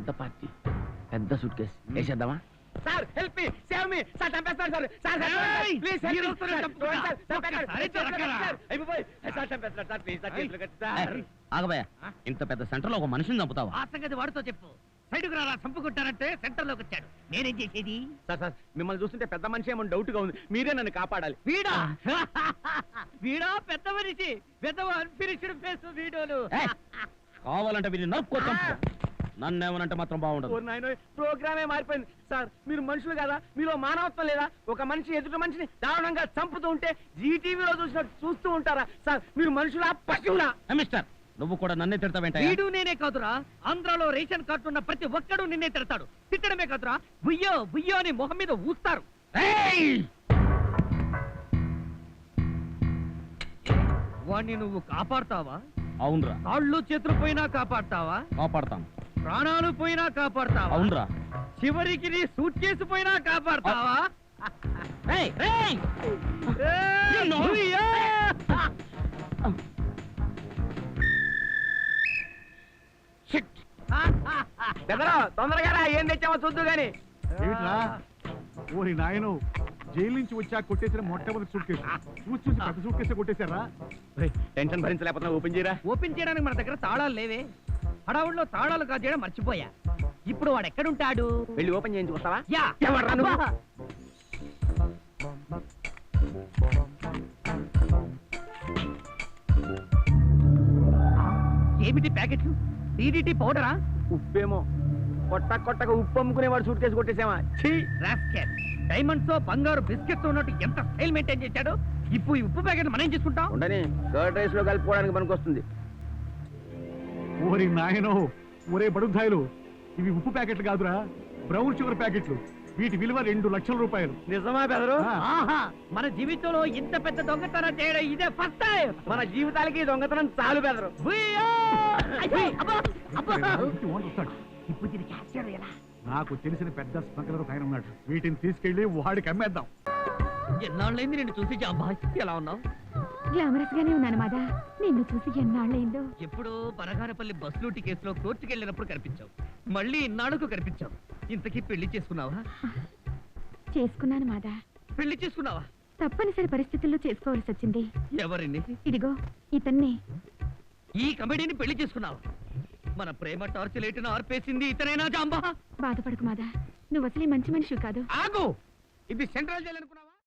పెద్ద పార్టీ, పెద్ద suitcase వేసేద్దామా? Sir help me, save me. Sir చంపేస్తాడు సార్. సార్ ప్లీజ్ ఆగబోయా, ఇంత పెద్ద సెంటర్ లో ఒక మనిషిని చంపుతావా? ఆ సంగతి వాడితో చెప్పు. సైడ్కు రారా, చంపుకుంటారంటే సెంటర్ లోకి వచ్చాడు. నేనేం చేసేది? సార్ మిమ్మల్ని చూస్తుంటే పెద్ద మనిషి ఏమో డౌట్ గా ఉంది. మీరే నన్ను కాపాడాలి. వీడా వీడా పెద్ద మనిషి, పెద్ద అన్ఫినిష్డ్ ఫేస్ వీడియోలు. కావాలంటే వీరిని నరుక్కోవచ్చు, నన్ను ఏమనంటే మాత్రం బాగుండదు. ప్రోగ్రామే మారిపోయింది సార్. మీరు మనుషులు కదా, మీలో మానవత్వం లేదా? ఒక మనిషి ఎదుటి మనిషిని దారుణంగా చంపుతూ ఉంటే జీటీవీలో చూసినట్టు చూస్తూ ఉంటారా సార్? మీరు మనుషులా పశువులా? మిస్టర్, నువ్వు కూడా నన్నే తిడతావేంట? వీడు నేనే కాదురా, ఆంధ్రాలో రేషన్ కార్డు ఉన్న ప్రతి ఒక్కడు నిన్నే తిడతాడు. తిట్టడమే కాదురా, బుయ్యో బుయ్యో అని మొహం మీద ఊస్తారు. వాణ్ణి నువ్వు కాపాడతావా? అవునరా. కాళ్ళు చేతులు పోయినా కాపాడతావా? కాపాడతాను. ప్రాణాలు పోయినా కాపాడతావా? అవునరా. చివరికి నీ సూట్ కేసు పోయినా కాపాడతావా? తొందరగా ఏం తెచ్చామో చూద్దు గాని. ఓరి నాయను, జైలు నుంచి వచ్చాక కొట్టేసిన మొట్టమొదటి సూట్ కేసు చూసి చూసి పెద్ద సూట్ కేసు కొట్టేశారా? టెన్షన్ భరించలేకపోతున్నా. ఓపెన్ చేయరా. ఓపెన్ చేయడానికి మన దగ్గర తాళాలు లేవే. హడావుల్లో తాళాలు కాజేయడం మర్చిపోయా. ఇప్పుడు వాడు ఎక్కడుంటాడు? వెళ్ళి ఓపెన్ చేయించి వస్తావా? యా. ఎవర్రా నువ్వు? ఏమిటి ప్యాకెట్లు? DDT పౌడరా? ఉప్పేమో. కొట్టగా ఉప్పు అమ్ముకునేవాడు సూట్ కేసు కొట్టేసామా? డైమండ్స్ బంగారు బిస్కెట్స్ ఉన్నట్టు ఎంత స్టైల్ మెయింటైన్ చేశాడు. ఇప్పుడు ఈ ఉప్పు ప్యాకెట్ మనం ఏం చేసుకుంటాం? ఉండని కర్డ్ రైస్ లో కలుపుకోవడానికి పనికొస్తుంది. ఓరి నాయనో, ఒరే బడుద్దాయిలు, ఇవి ఉప్పు ప్యాకెట్లు కాదురా, బ్రౌన్ షుగర్ ప్యాకెట్లు. వీటి విలువ 2 లక్షల రూపాయలు. నిజమా బెదరు? మన జీవితంలో ఇంత పెద్ద దొంగతనం చేయడం ఇదే ఫస్ట్ టైం. మన జీవితాలకి దొంగతనం చాలు బెదరు. ఇప్పుడు దీన్ని క్యాప్చర్ ఎలా? నాకు తెలిసిన పెద్ద స్మగ్లర్ ఆయన ఉన్నాడు. వీటిని తీసుకెళ్లి వాడికి అమ్మేద్దాం. ఎన్నాళ్ళైంది నిన్ను చూసి జాంబా. ఎలా ఉన్నావు? గ్లామరస్ గానే ఉన్నాను మాదా. నిన్ను చూసి ఎన్నాళ్ళైందో. ఎప్పుడో బనగానపల్లి బస్ లూటి కేసులో కోర్టుకి వెళ్ళినప్పుడు కనిపించావు. మళ్ళీ ఇన్నాళ్ళకు కనిపించావు. ఇంతకీ పెళ్లి చేసుకున్నావా? చేసుకున్నాను మాదా. పెళ్లి చేసుకున్నావా? తప్పనిసరి పరిస్థితుల్లో చేసుకోవాల్సి వచ్చింది. ఎవరిని? ఇదిగో ఇతన్నే. ఈ కమెడీని పెళ్లి చేసుకున్నావా? మన ప్రేమ టార్చలేటును ఆర్పేసింది ఇతనేనా జాంబా? బాధపడకు మాదా, నువ్వు అసలే మంచి మనిషి కాదు. ఆగు, ఇది సెంట్రల్ జైలు అనుకున్నా.